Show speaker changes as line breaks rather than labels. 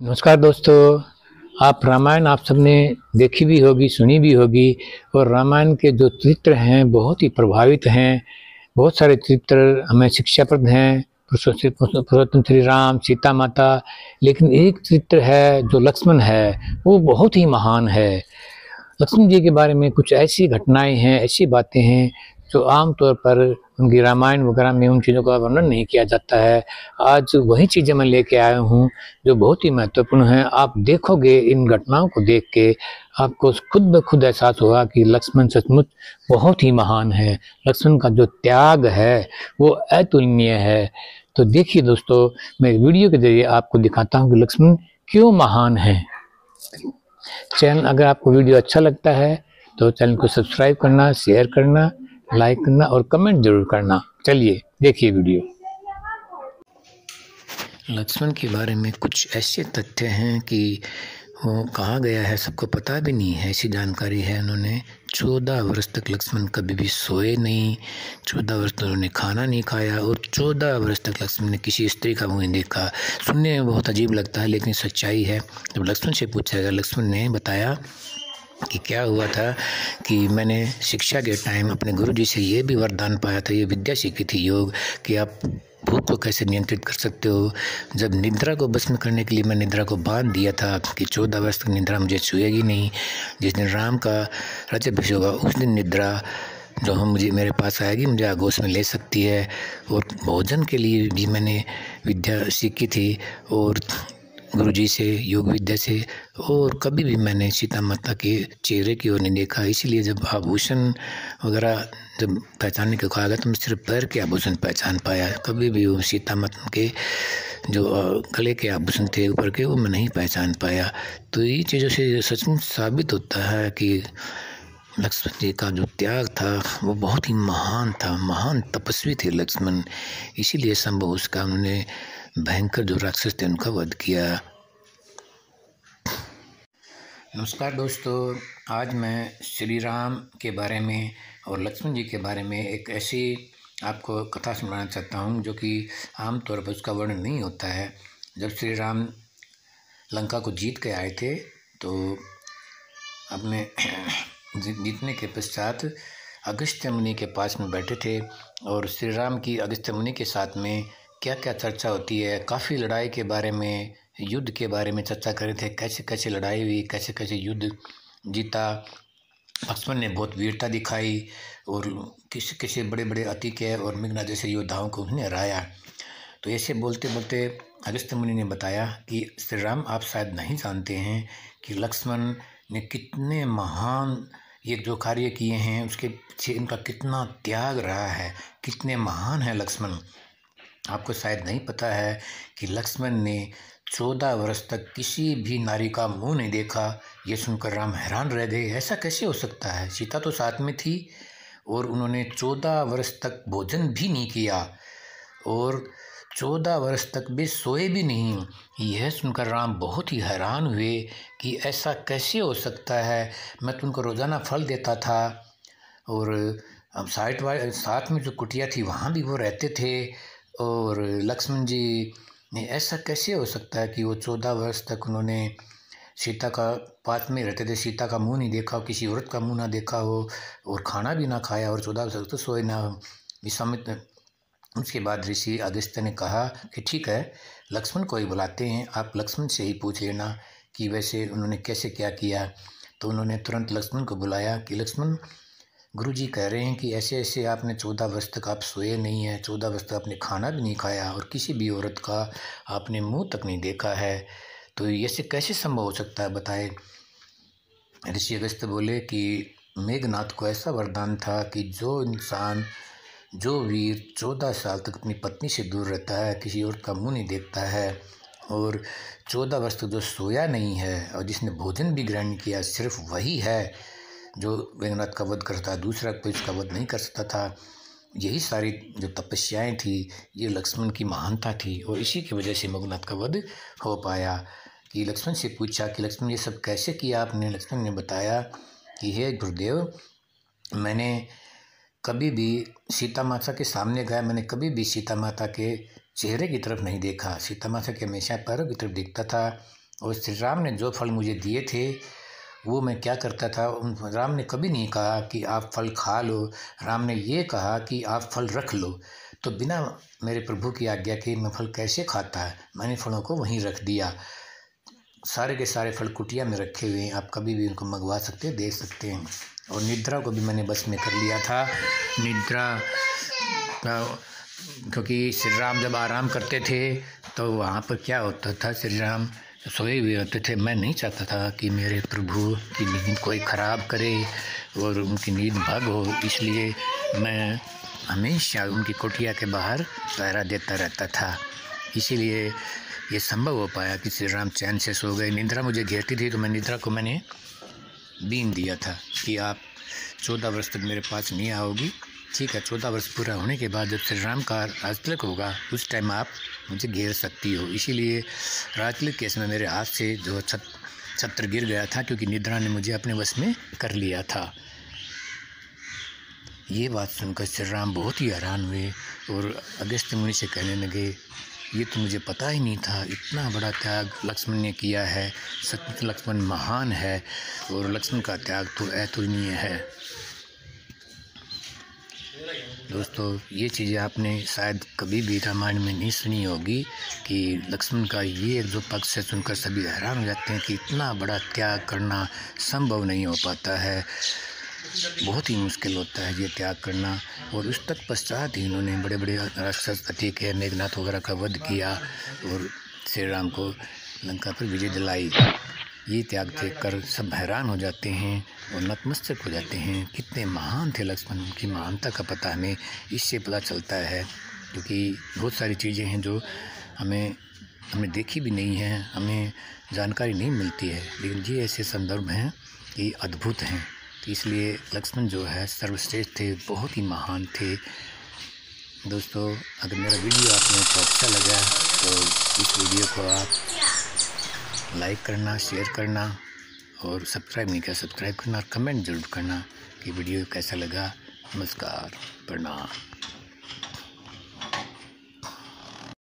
नमस्कार दोस्तों। आप रामायण आप सबने देखी भी होगी, सुनी भी होगी। और रामायण के जो चरित्र हैं बहुत ही प्रभावित हैं। बहुत सारे चरित्र हमें शिक्षाप्रद हैं। पुरुषोत्तम श्री राम, सीता माता। लेकिन एक चरित्र है जो लक्ष्मण है, वो बहुत ही महान है। लक्ष्मण जी के बारे में कुछ ऐसी घटनाएं हैं, ऐसी बातें हैं जो आमतौर पर उनकी रामायण वगैरह में उन चीज़ों का वर्णन नहीं किया जाता है। आज वही चीज़ें मैं लेके आया हूँ जो बहुत ही महत्वपूर्ण हैं। आप देखोगे, इन घटनाओं को देख के आपको खुद ब खुद एहसास होगा कि लक्ष्मण सचमुच बहुत ही महान है। लक्ष्मण का जो त्याग है वो अतुलनीय है। तो देखिए दोस्तों, मैं वीडियो के जरिए आपको दिखाता हूँ कि लक्ष्मण क्यों महान है। चैनल अगर आपको वीडियो अच्छा लगता है तो चैनल को सब्सक्राइब करना, शेयर करना, लाइक करना और कमेंट जरूर करना। चलिए देखिए वीडियो। लक्ष्मण के बारे में कुछ ऐसे तथ्य हैं कि वो कहा गया है सबको पता भी नहीं है। ऐसी जानकारी है उन्होंने 14 वर्ष तक लक्ष्मण कभी भी सोए नहीं। 14 वर्ष तक उन्होंने खाना नहीं खाया और 14 वर्ष तक लक्ष्मण ने किसी स्त्री का मुँह नहीं देखा। सुनने में बहुत अजीब लगता है लेकिन सच्चाई है। जब लक्ष्मण से पूछा गया, लक्ष्मण ने बताया कि क्या हुआ था कि मैंने शिक्षा के टाइम अपने गुरुजी से ये भी वरदान पाया था, ये विद्या सीखी थी योग, कि आप भूख को कैसे नियंत्रित कर सकते हो। जब निद्रा को भस्म करने के लिए मैं निद्रा को बांध दिया था कि 14 वर्ष तक निद्रा मुझे छुएगी नहीं। जिस दिन राम का राज्याभिषेक होगा उस दिन निद्रा जो हम मुझे मेरे पास आएगी, मुझे आगोश में ले सकती है। और भोजन के लिए भी मैंने विद्या सीखी थी और गुरुजी से, योग विद्या से। और कभी भी मैंने सीता माता के चेहरे की ओर नहीं देखा। इसीलिए जब आभूषण वगैरह जब पहचानने को कहा गया तो मैं सिर्फ पैर के आभूषण पहचान पाया। कभी भी वो सीता माता के जो गले के आभूषण थे ऊपर के, वो मैं नहीं पहचान पाया। तो ये चीज़ों से सचमुच साबित होता है कि लक्ष्मण जी का जो त्याग था वो बहुत ही महान था। महान तपस्वी थे लक्ष्मण। इसीलिए संभव उसका उन्होंने भयंकर जो राक्षस थे उनका वध किया। नमस्कार दोस्तों, आज मैं श्री राम के बारे में और लक्ष्मण जी के बारे में एक ऐसी आपको कथा सुनाना चाहता हूँ जो कि आमतौर पर उसका वर्णन नहीं होता है। जब श्री राम लंका को जीत के आए थे तो अपने जीतने के पश्चात अगस्त्य मुनि के पास में बैठे थे और श्री राम की अगस्त्य मुनि के साथ में क्या क्या चर्चा होती है, काफ़ी लड़ाई के बारे में, युद्ध के बारे में चर्चा कर रहे थे। कैसे कैसे लड़ाई हुई, कैसे कैसे युद्ध जीता। लक्ष्मण ने बहुत वीरता दिखाई और किसी किसी बड़े बड़े अतिकेय और मेघनाद जैसे योद्धाओं को उन्होंने हराया। तो ऐसे बोलते बोलते अगस्त्य मुनि ने बताया कि श्री राम, आप शायद नहीं जानते हैं कि लक्ष्मण ने कितने महान ये जो कार्य किए हैं, उसके पीछे इनका कितना त्याग रहा है, कितने महान है लक्ष्मण। आपको शायद नहीं पता है कि लक्ष्मण ने 14 वर्ष तक किसी भी नारी का मुंह नहीं देखा। ये सुनकर राम हैरान रह गए, ऐसा कैसे हो सकता है। सीता तो साथ में थी और उन्होंने 14 वर्ष तक भोजन भी नहीं किया और 14 वर्ष तक भी सोए भी नहीं। यह सुनकर राम बहुत ही हैरान हुए कि ऐसा कैसे हो सकता है। मैं तो उनको रोज़ाना फल देता था और अब साथ में जो कुटिया थी वहाँ भी वो रहते थे। और लक्ष्मण जी ने ऐसा कैसे हो सकता है कि वो 14 वर्ष तक उन्होंने सीता का पास में रहते थे, सीता का मुंह नहीं देखा हो, किसी औरत का मुंह ना देखा हो और खाना भी ना खाया और 14 वर्ष तो सोए ना हो। विश्वामित्र उसके बाद ऋषि अगस्त्य ने कहा कि ठीक है, लक्ष्मण को ही बुलाते हैं, आप लक्ष्मण से ही पूछ लेना कि वैसे उन्होंने कैसे क्या किया। तो उन्होंने तुरंत लक्ष्मण को बुलाया कि लक्ष्मण, गुरुजी कह रहे हैं कि ऐसे ऐसे आपने 14 वर्ष तक आप सोए नहीं हैं, 14 वर्ष तक आपने खाना भी नहीं खाया और किसी भी औरत का आपने मुंह तक नहीं देखा है। तो ऐसे कैसे संभव हो सकता है, बताए। ऋषि अगस्त्य बोले कि मेघनाद को ऐसा वरदान था कि जो इंसान, जो वीर 14 साल तक अपनी पत्नी से दूर रहता है, किसी औरत का मुंह नहीं देखता है और 14 वर्ष तक जो सोया नहीं है और जिसने भोजन भी ग्रहण नहीं किया, सिर्फ वही है जो मेघनाद का वध करता है। दूसरा कोई उसका वध नहीं कर सकता था। यही सारी जो तपस्याएं थी, ये लक्ष्मण की महानता थी और इसी की वजह से मेघनाद का वध हो पाया। कि लक्ष्मण से पूछा कि लक्ष्मण ये सब कैसे किया आपने। लक्ष्मण ने बताया कि हे गुरुदेव, मैंने कभी भी सीता माता के सामने गया, मैंने कभी भी सीता माता के चेहरे की तरफ नहीं देखा। सीता माता के हमेशा पैरों की तरफ देखता था और श्री राम ने जो फल मुझे दिए थे वो मैं क्या करता था। राम ने कभी नहीं कहा कि आप फल खा लो, राम ने ये कहा कि आप फल रख लो। तो बिना मेरे प्रभु की आज्ञा के मैं फल कैसे खाता है, मैंने फलों को वहीं रख दिया। सारे के सारे फल कुटिया में रखे हुए हैं, आप कभी भी उनको मंगवा सकते हैं, दे सकते हैं। और निद्रा को भी मैंने बस में कर लिया था। निद्रा क्योंकि श्री राम जब आराम करते थे तो वहाँ पर क्या होता था, श्री राम सोए हुए होते थे। मैं नहीं चाहता था कि मेरे प्रभु की नींद कोई ख़राब करे और उनकी नींद भंग हो, इसलिए मैं हमेशा उनकी कुटिया के बाहर पहरा देता रहता था। इसीलिए ये संभव हो पाया कि श्री राम चैन से सो गए। निद्रा मुझे घेरती थी तो निद्रा को मैंने बीन दिया था कि आप 14 वर्ष तक मेरे पास नहीं आओगी, ठीक है। 14 वर्ष पूरा होने के बाद जब श्री राम का राजतिलक होगा उस टाइम आप मुझे घेर सकती हो। इसीलिए राजतिलक के समय मेरे हाथ से जो छत्र गिर गया था, क्योंकि निद्रा ने मुझे अपने वश में कर लिया था। ये बात सुनकर श्री राम बहुत ही हैरान हुए और अगस्त्य मुनि से कहने लगे, ये तो मुझे पता ही नहीं था, इतना बड़ा त्याग लक्ष्मण ने किया है। सचमुच लक्ष्मण महान है और लक्ष्मण का त्याग तो अतुलनीय है। दोस्तों, ये चीज़ें आपने शायद कभी भी रामायण में नहीं सुनी होगी कि लक्ष्मण का ये जो पक्ष है सुनकर सभी हैरान हो जाते हैं कि इतना बड़ा त्याग करना संभव नहीं हो पाता है, बहुत ही मुश्किल होता है ये त्याग करना। और उस तक पश्चात ही इन्होंने बड़े बड़े राक्षस अतिक है, मेघनाथ वगैरह का वध किया और श्री राम को लंका पर विजय दिलाई। ये त्याग देखकर सब हैरान हो जाते हैं और नतमस्तक हो जाते हैं। कितने महान थे लक्ष्मण, उनकी महानता का पता हमें इससे पता चलता है, क्योंकि बहुत सारी चीज़ें हैं जो हमें देखी भी नहीं है, हमें जानकारी नहीं मिलती है, लेकिन ये ऐसे संदर्भ हैं कि अद्भुत हैं। तो इसलिए लक्ष्मण जो है सर्वश्रेष्ठ थे, बहुत ही महान थे। दोस्तों, अगर मेरा वीडियो आप लोगों को अच्छा लगा तो इस वीडियो को आप लाइक करना, शेयर करना और सब्सक्राइब नहीं किया सब्सक्राइब करना और कमेंट ज़रूर करना कि वीडियो कैसा लगा। नमस्कार, प्रणाम।